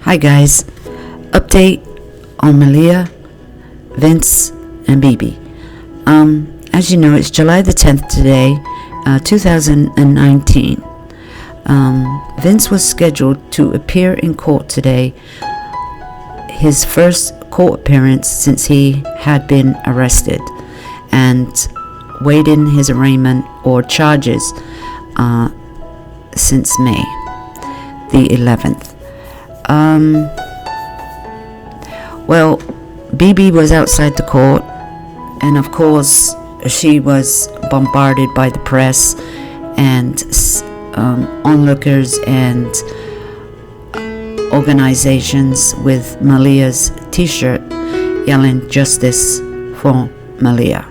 Hi guys, update on Malia, Vince, and BB. As you know, it's July the 10th today, 2019. Vince was scheduled to appear in court today, his first court appearance since he had been arrested, and waiting his arraignment or charges since May the 11th. Well, BB was outside the court, and of course she was bombarded by the press and onlookers and organizations with Malia's t-shirt yelling "Justice for Malia."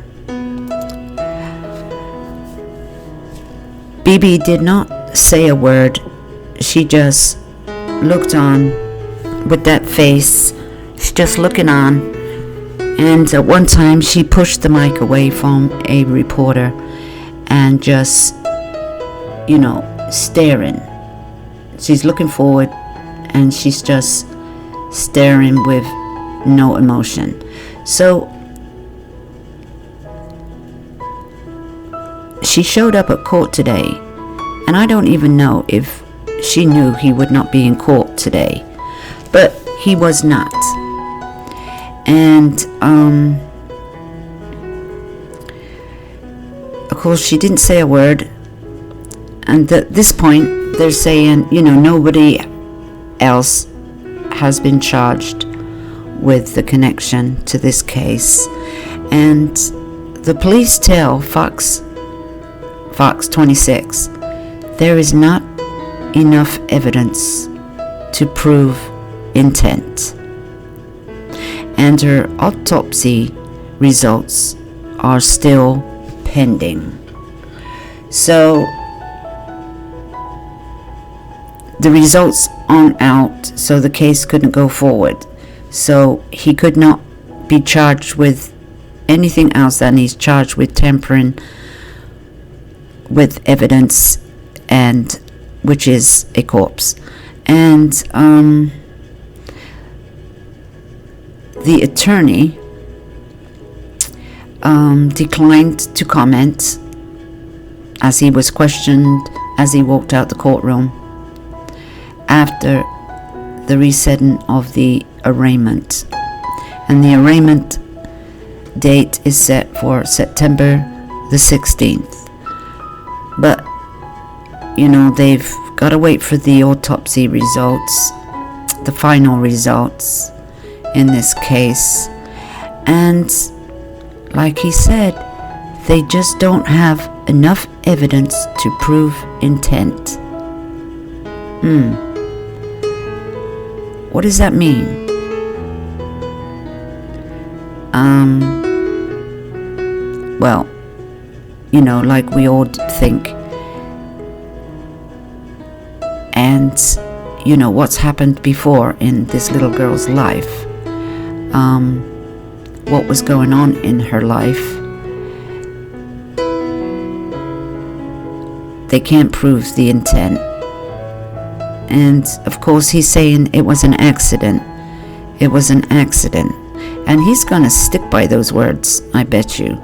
BB did not say a word. She just looked on with that face. She's just looking on, and at one time she pushed the mic away from a reporter and just, staring. She's looking forward and she's just staring with no emotion. So she showed up at court today, and I don't even know if she knew he would not be in court today, but he was not. And of course she didn't say a word, and at this point they're saying nobody else has been charged with the connection to this case. And the police tell Fox 26 there is not enough evidence to prove intent, and her autopsy results are still pending. So the results aren't out, so the case couldn't go forward. So he could not be charged with anything else than he's charged with tampering with evidence, and which is a corpse. And the attorney declined to comment as he was questioned as he walked out the courtroom after the resetting of the arraignment. And the arraignment date is set for September the 16th. But they've got to wait for the autopsy results, the final results in this case. And like he said, they just don't have enough evidence to prove intent. What does that mean? Well, like we all think. And what's happened before in this little girl's life, what was going on in her life. They can't prove the intent. And of course he's saying it was an accident. It was an accident. And he's gonna stick by those words, I bet you.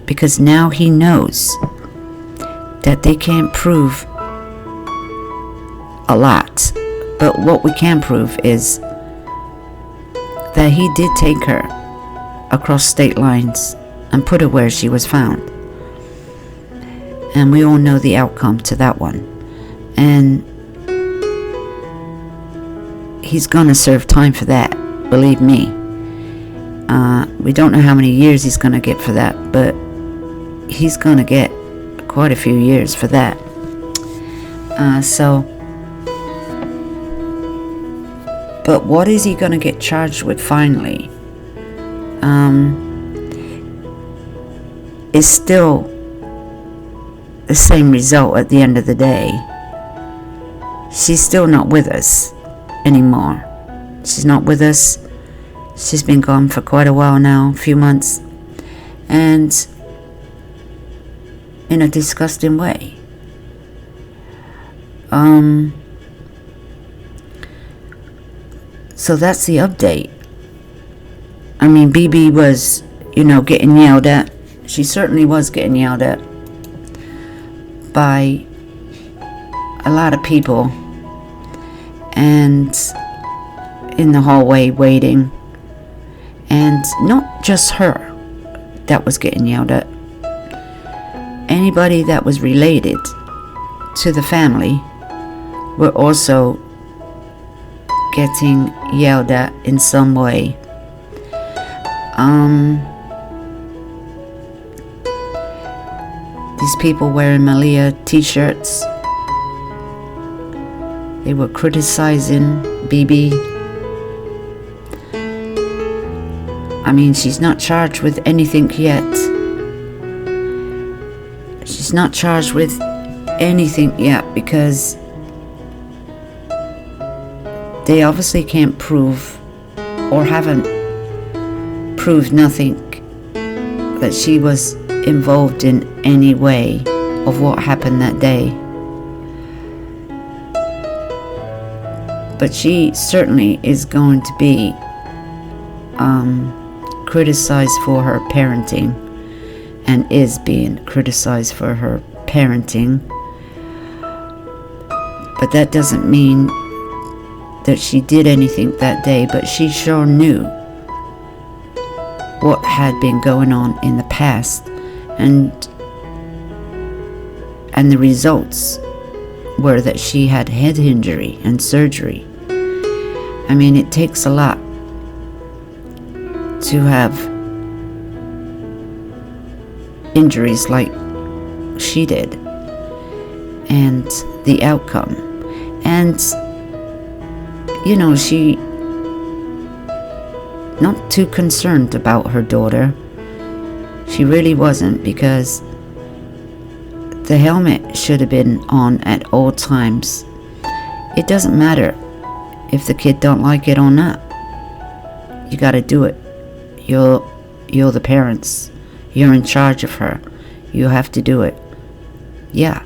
Because now he knows that they can't prove a lot. But what we can prove is that he did take her across state lines and put her where she was found. And we all know the outcome to that one. And he's gonna serve time for that, believe me. We don't know how many years he's gonna get for that, but he's gonna get quite a few years for that. But what is he gonna get charged with finally? Is still the same result at the end of the day. She's still not with us anymore. She's not with us. She's been gone for quite a while now, a few months, and in a disgusting way. So that's the update. I mean, BB was, getting yelled at. She certainly was getting yelled at by a lot of people, and in the hallway waiting. And not just her that was getting yelled at. Anybody that was related to the family were also getting yelled at in some way. These people wearing Malia t-shirts, they were criticizing BB. I mean, she's not charged with anything yet. She's not charged with anything yet because they obviously can't prove, or haven't proved nothing, that she was involved in any way of what happened that day. But she certainly is going to be criticized for her parenting, and is being criticized for her parenting. But that doesn't mean that she did anything that day, but she sure knew what had been going on in the past, and the results were that she had head injury and surgery. I mean, it takes a lot to have injuries like she did, and the outcome. And she not too concerned about her daughter. She really wasn't, because the helmet should have been on at all times. It doesn't matter if the kid don't like it or not. You gotta do it. You're the parents. You're in charge of her. You have to do it. Yeah,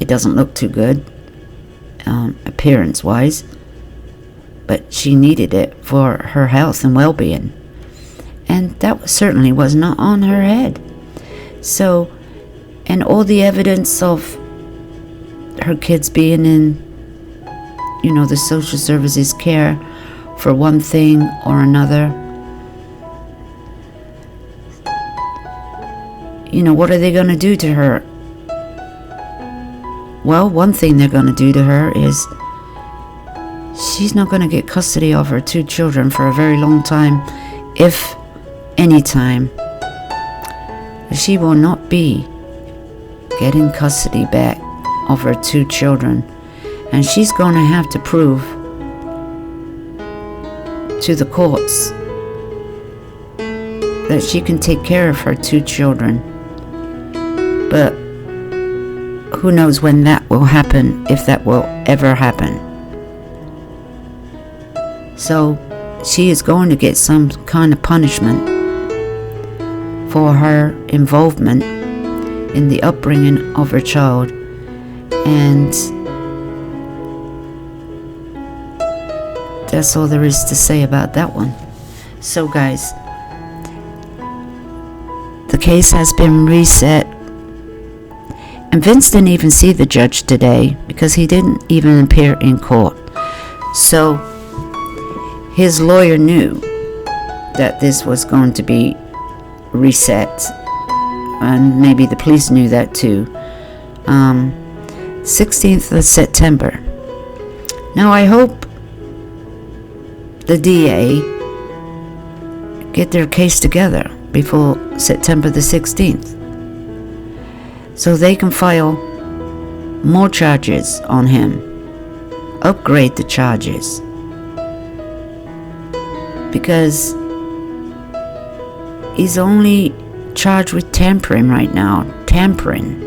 it doesn't look too good, appearance-wise, but she needed it for her health and well-being, and that certainly was not on her head. So, and all the evidence of her kids being in, the social services care for one thing or another. What are they going to do to her? Well, one thing they're going to do to her is she's not going to get custody of her 2 children for a very long time, if any time. She will not be getting custody back of her 2 children, and she's going to have to prove to the courts that she can take care of her 2 children. But who knows when that will happen, if that will ever happen. So she is going to get some kind of punishment for her involvement in the upbringing of her child. And that's all there is to say about that one. So guys, the case has been reset. And Vince didn't even see the judge today because he didn't even appear in court. So his lawyer knew that this was going to be reset, and maybe the police knew that too. 16th of September. Now I hope the DA get their case together before September the 16th, so they can file more charges on him, upgrade the charges, because he's only charged with tampering right now. Tampering.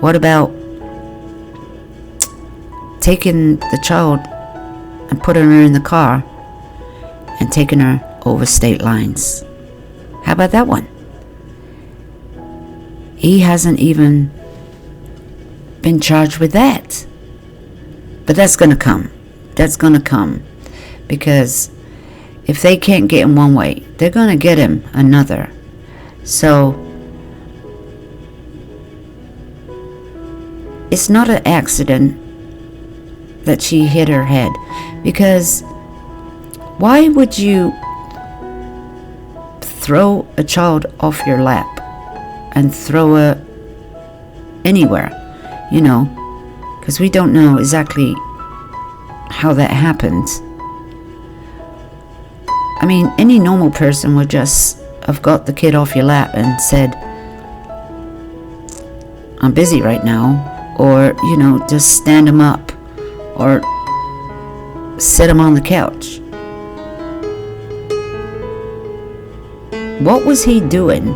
What about taking the child and putting her in the car and taking her over state lines? How about that one? He hasn't even been charged with that. But that's going to come. that's gonna come, because if they can't get him one way, they're gonna get him another. So it's not an accident that she hit her head, because why would you throw a child off your lap and throw her anywhere, because we don't know exactly how that happens. I mean, any normal person would just have got the kid off your lap and said, I'm busy right now, or just stand him up or sit him on the couch. What was he doing?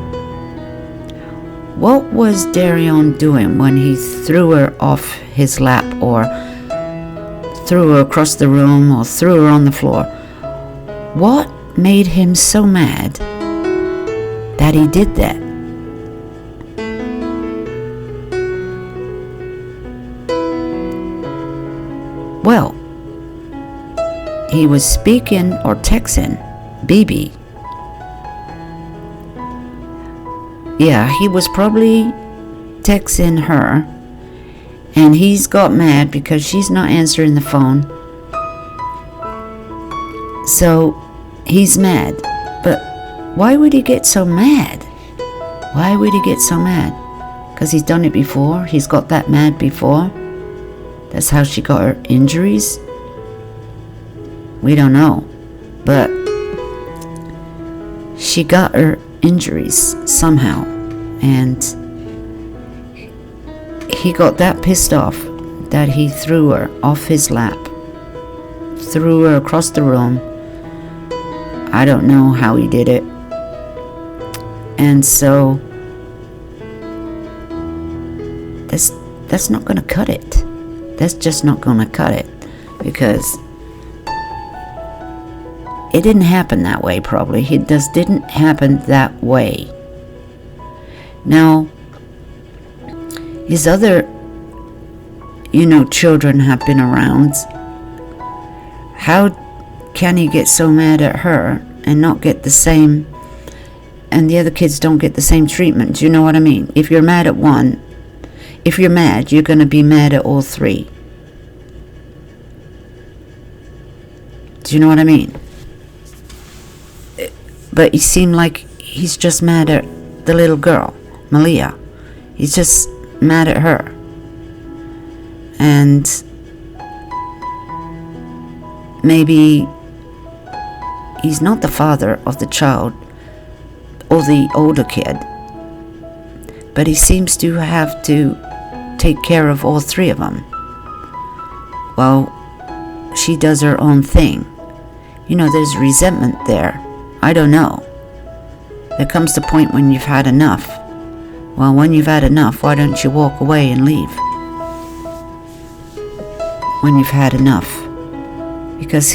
What was Darion doing when he threw her off his lap, or threw her across the room, or threw her on the floor? What made him so mad that he did that? Well, he was speaking or texting BB. Yeah, he was probably texting her, and he's got mad because she's not answering the phone. So he's mad. But why would he get so mad? Why would he get so mad? Because he's done it before? He's got that mad before? That's how she got her injuries? We don't know. But she got her injuries somehow, and he got that pissed off that he threw her off his lap, threw her across the room. I don't know how he did it. And so that's not gonna cut it. That's just not gonna cut it, because it didn't happen that way. Probably it just didn't happen that way. Now, his other children have been around. How can he get so mad at her and not get the same, and the other kids don't get the same treatment? Do you know what I mean? If you're mad at one, if you're mad, you're going to be mad at all three. Do you know what I mean? But he seemed like he's just mad at the little girl, Malia. He's just mad at her. And maybe he's not the father of the child or the older kid, but he seems to have to take care of all three of them while she does her own thing. There's resentment there. I don't know. There comes the point when you've had enough. Well, when you've had enough, why don't you walk away and leave? When you've had enough. Because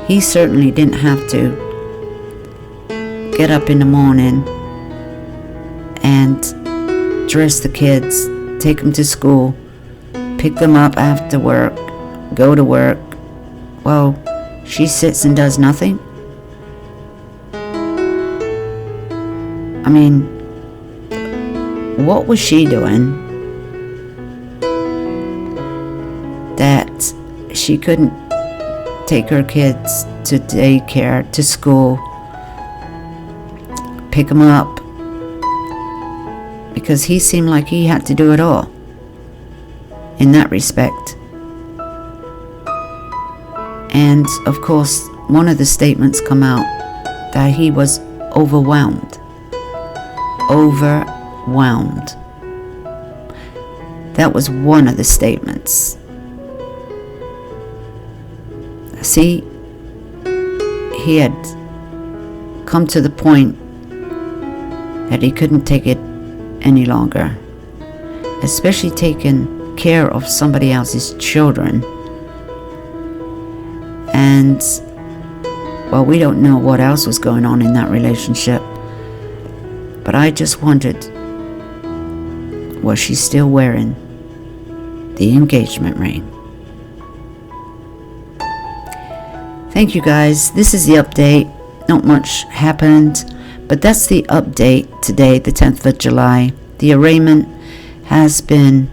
he certainly didn't have to get up in the morning and dress the kids, take them to school, pick them up after work, go to work. Well, she sits and does nothing. I mean, what was she doing that she couldn't take her kids to daycare, to school, pick them up? Because he seemed like he had to do it all in that respect. And of course, one of the statements come out that he was overwhelmed. Overwhelmed. That was one of the statements. See, he had come to the point that he couldn't take it any longer, especially taking care of somebody else's children. And, well, we don't know what else was going on in that relationship, but I just wondered, was she still wearing the engagement ring? Thank you guys. This is the update. Not much happened, but that's the update today, the 10th of July. The arraignment has been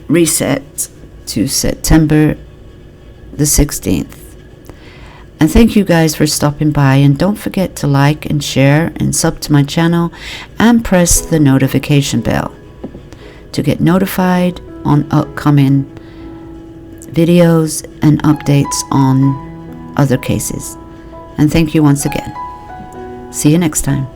reset to September the 16th. And thank you guys for stopping by, and don't forget to like and share and sub to my channel and press the notification bell to get notified on upcoming videos and updates on other cases. And thank you once again. See you next time.